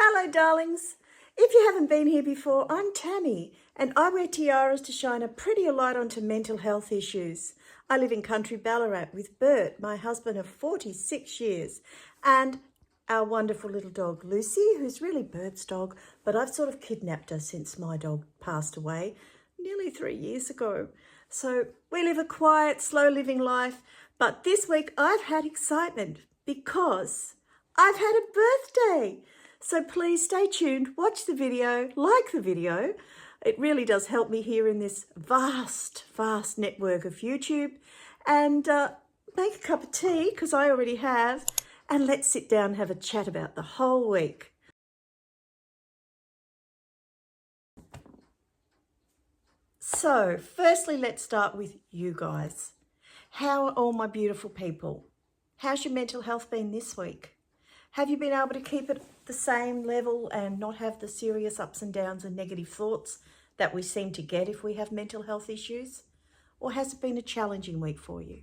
Hello, darlings. If you haven't been here before, I'm Tammy, and I wear tiaras to shine a prettier light onto mental health issues. I live in country Ballarat with Bert, my husband of 46 years, and our wonderful little dog, Lucy, who's really Bert's dog, but I've sort of kidnapped her since my dog passed away nearly 3 years ago. So we live a quiet, slow-living life, but this week I've had excitement because I've had a birthday. So please stay tuned, watch the video, like the video. It really does help me here in this vast network of YouTube. And make a cup of tea, because I already have, and let's sit down and have a chat about the whole week. So, firstly, let's start with you guys. How are all my beautiful people? How's your mental health been this week? Have you been able to keep it the same level and not have the serious ups and downs and negative thoughts that we seem to get if we have mental health issues? Or has it been a challenging week for you?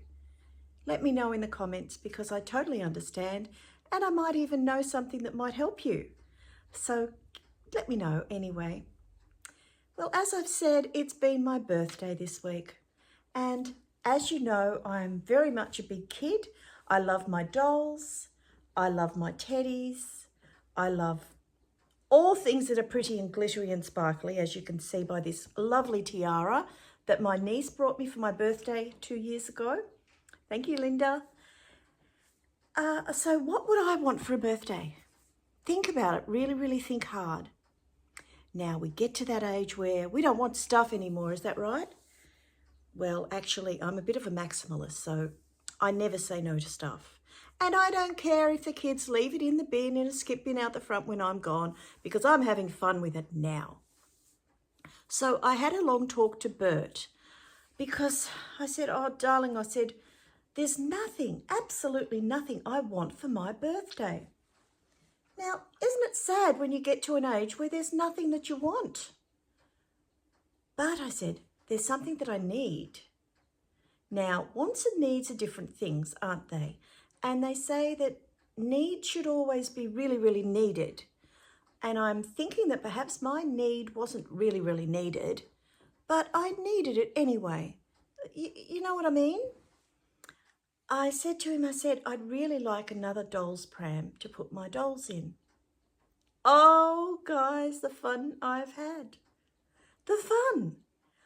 Let me know in the comments, because I totally understand, and I might even know something that might help you. So let me know anyway. Well, as I've said, it's been my birthday this week. And as you know, I'm very much a big kid. I love my dolls. I love my teddies. I love all things that are pretty and glittery and sparkly, as you can see by this lovely tiara that my niece brought me for my birthday 2 years ago. Thank you, Linda. So what would I want for a birthday? Think about it. Really think hard. Now, we get to that age where we don't want stuff anymore. Is that right? Well, actually, I'm a bit of a maximalist, so I never say no to stuff. And I don't care if the kids leave it in the bin, in a skip bin out the front when I'm gone, because I'm having fun with it now. So I had a long talk to Bert, because I said, oh, darling, I said, there's nothing, absolutely nothing I want for my birthday. Now, isn't it sad when you get to an age where there's nothing that you want? But I said, there's something that I need. Now, wants and needs are different things, aren't they? And they say that need should always be really needed. And I'm thinking that perhaps my need wasn't really needed, but I needed it anyway. You know what I mean? I said to him, I said, I'd really like another doll's pram to put my dolls in. Oh, guys, the fun I've had. The fun.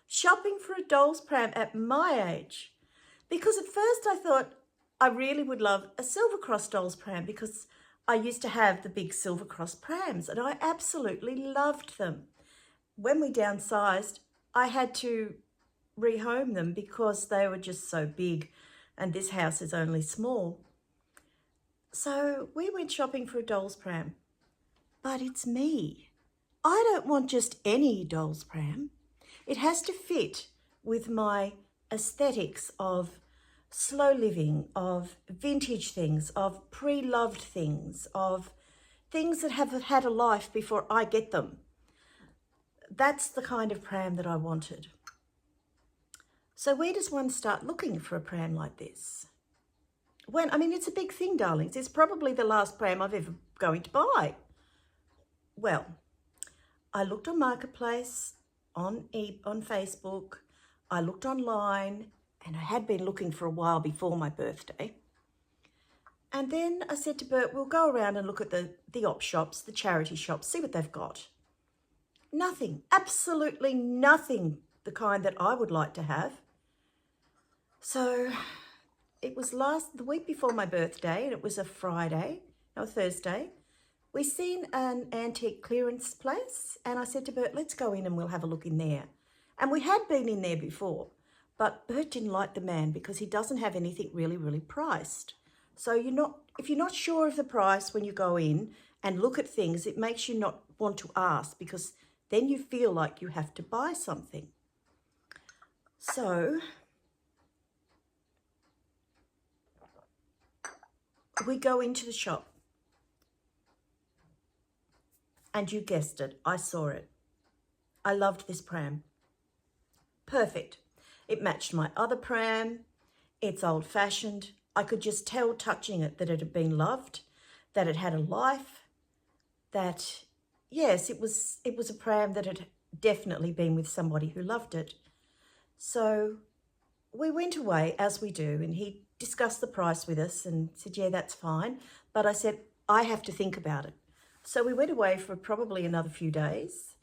Shopping for a doll's pram at my age. Because at first I thought I really would love a Silver Cross doll's pram, because I used to have the big Silver Cross prams and I absolutely loved them. When we downsized, I had to rehome them because they were just so big, and this house is only small. So we went shopping for a doll's pram. But it's me. I don't want just any doll's pram. It has to fit with my aesthetics of slow living, of vintage things, of pre-loved things, of things that have had a life before I get them. That's the kind of pram that I wanted. So where does one start looking for a pram like this? I mean, it's a big thing, darlings. It's probably the last pram I've ever going to buy. Well, I looked on Marketplace, on Facebook, I looked online, and I had been looking for a while before my birthday. And then I said to Bert, we'll go around and look at the op shops, the charity shops, see what they've got. Nothing, absolutely nothing the kind that I would like to have. So it was the week before my birthday, and it was a Thursday. We seen an antique clearance place, and I said to Bert, let's go in and we'll have a look in there. And we had been in there before, but Bert didn't like the man because he doesn't have anything really priced. So if you're not sure of the price when you go in and look at things, it makes you not want to ask, because then you feel like you have to buy something. So we go into the shop. And you guessed it, I saw it. I loved this pram. Perfect. It matched my other pram. It's old-fashioned. I could just tell touching it that it had been loved, that it had a life. that, yes, it was a pram that had definitely been with somebody who loved it. So we went away, as we do, and he discussed the price with us and said, yeah, that's fine. But I said, I have to think about it. So we went away for probably another few days.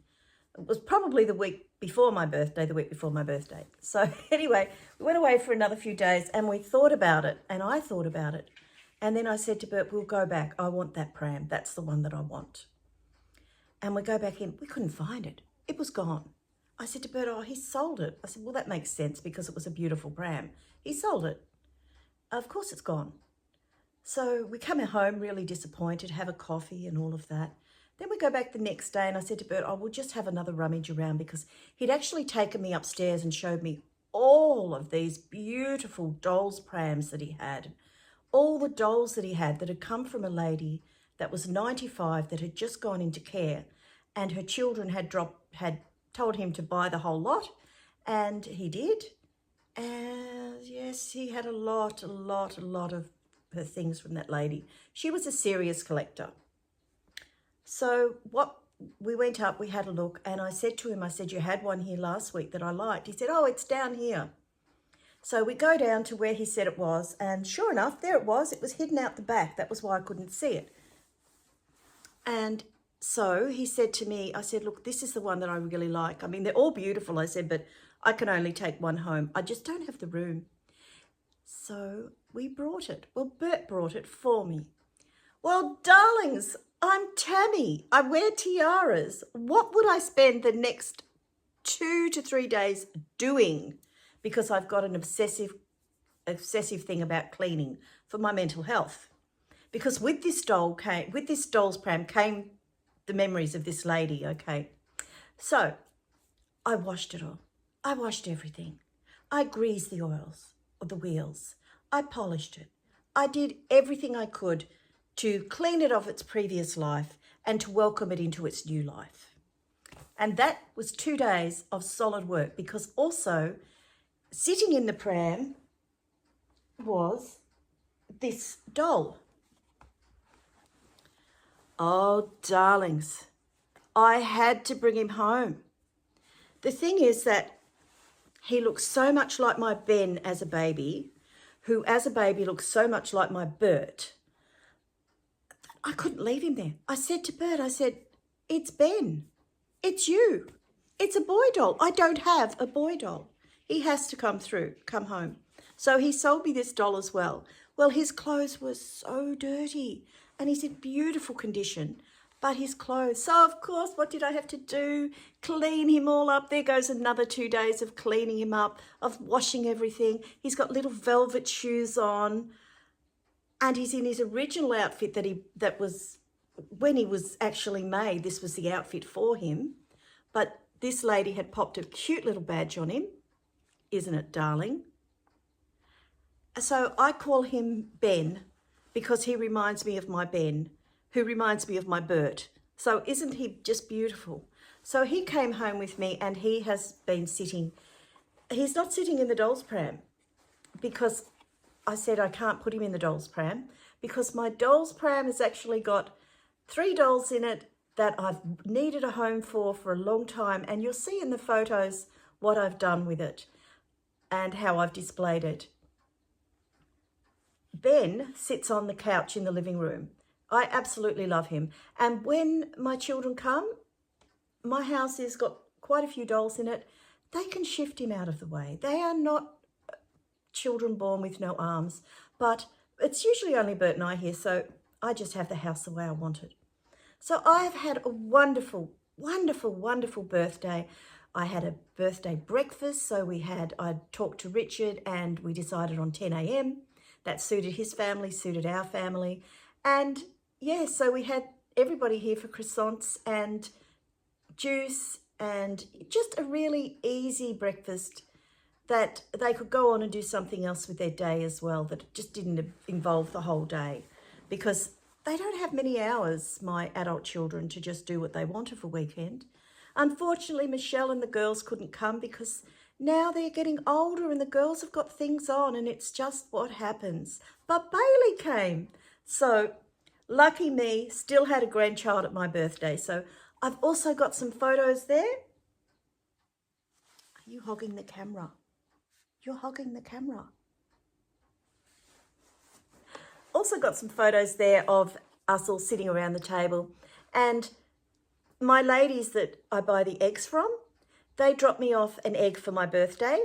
It was probably the week before my birthday. So anyway, we went away for another few days and we thought about it, and I thought about it. And then I said to Bert, we'll go back. I want that pram. That's the one that I want. And we go back in. We couldn't find it. It was gone. I said to Bert, oh, he sold it. I said, well, that makes sense because it was a beautiful pram. He sold it. Of course it's gone. So we come home really disappointed, have a coffee and all of that. Then we go back the next day and I said to Bert, oh, we'll just have another rummage around, because he'd actually taken me upstairs and showed me all of these beautiful dolls' prams that he had. All the dolls that he had that had come from a lady that was 95 that had just gone into care, and her children had told him to buy the whole lot, and he did. And yes, he had a lot of her things from that lady. She was a serious collector. So we went up, we had a look, and I said to him, I said, you had one here last week that I liked. He said, oh, it's down here. So we go down to where he said it was, and sure enough, there it was. It was hidden out the back. That was why I couldn't see it. And so he said to me, I said, look, this is the one that I really like. I mean, they're all beautiful, I said, but I can only take one home. I just don't have the room. So we brought it. Well, Bert brought it for me. Well, darlings, I'm Tammy. I wear tiaras. What would I spend the next 2 to 3 days doing? Because I've got an obsessive thing about cleaning for my mental health. Because with this doll's pram came the memories of this lady, okay? So I washed it all. I washed everything. I greased the oils of the wheels. I polished it. I did everything I could to clean it off its previous life and to welcome it into its new life. And that was 2 days of solid work, because also sitting in the pram was this doll. Oh, darlings, I had to bring him home. The thing is that he looks so much like my Ben as a baby, who as a baby looks so much like my Bert. I couldn't leave him there. I said to Bert, I said, it's Ben. It's you. It's a boy doll. I don't have a boy doll. He has to come home. So he sold me this doll as well. Well, his clothes were so dirty and he's in beautiful condition, but his clothes. So, of course, what did I have to do? Clean him all up. There goes another 2 days of cleaning him up, of washing everything. He's got little velvet shoes on, and he's in his original outfit that was when he was actually made. This was the outfit for him, but this lady had popped a cute little badge on him. Isn't it, darling? So I call him Ben because he reminds me of my Ben, who reminds me of my Bert. So isn't he just beautiful? So he came home with me and he has been sitting. He's not sitting in the doll's pram because I said I can't put him in the doll's pram, because my doll's pram has actually got 3 dolls in it that I've needed a home for a long time. And you'll see in the photos what I've done with it and how I've displayed it. Ben sits on the couch in the living room. I absolutely love him. And when my children come, my house has got quite a few dolls in it. They can shift him out of the way. They are not children born with no arms, but it's usually only Bert and I here, so I just have the house the way I want it. So I've had a wonderful, wonderful, wonderful birthday. I had a birthday breakfast, so I talked to Richard and we decided on 10 a.m. That suited his family, suited our family. And yeah, so we had everybody here for croissants and juice and just a really easy breakfast that they could go on and do something else with their day as well, that just didn't involve the whole day, because they don't have many hours, my adult children, to just do what they want of a weekend. Unfortunately, Michelle and the girls couldn't come because now they're getting older and the girls have got things on, and it's just what happens. But Bailey came. So Lucky me, still had a grandchild at my birthday. So I've also got some photos there. Are you hogging the camera? You're hogging the camera. Also got some photos there of us all sitting around the table. And my ladies that I buy the eggs from, they dropped me off an egg for my birthday.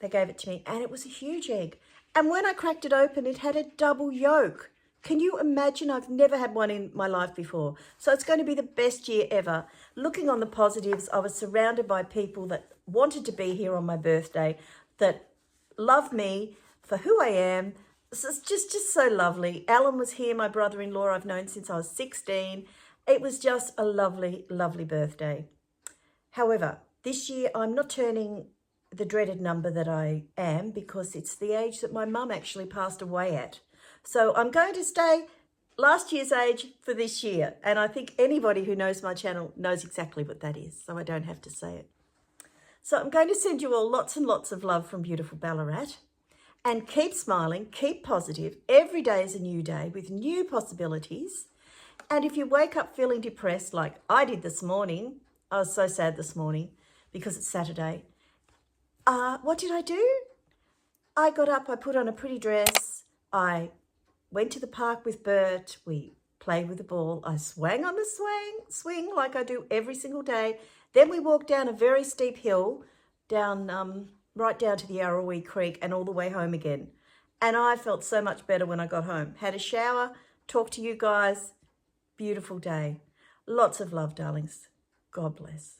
They gave it to me and it was a huge egg. And when I cracked it open, it had a double yolk. Can you imagine? I've never had one in my life before. So it's going to be the best year ever. Looking on the positives, I was surrounded by people that wanted to be here on my birthday, that love me for who I am. This is just so lovely. Alan was here, my brother-in-law I've known since I was 16. It was just a lovely, lovely birthday. However, this year I'm not turning the dreaded number that I am because it's the age that my mum actually passed away at. So I'm going to stay last year's age for this year. And I think anybody who knows my channel knows exactly what that is, so I don't have to say it. So I'm going to send you all lots and lots of love from beautiful Ballarat. And keep smiling, keep positive. Every day is a new day with new possibilities. And if you wake up feeling depressed like I did this morning, I was so sad this morning because it's Saturday. What did I do? I got up, I put on a pretty dress, I went to the park with Bert, we played with the ball, I swang on the swing like I do every single day. Then we walked down a very steep hill, right down to the Arrowee Creek and all the way home again. And I felt so much better when I got home. Had a shower, talked to you guys. Beautiful day. Lots of love, darlings. God bless.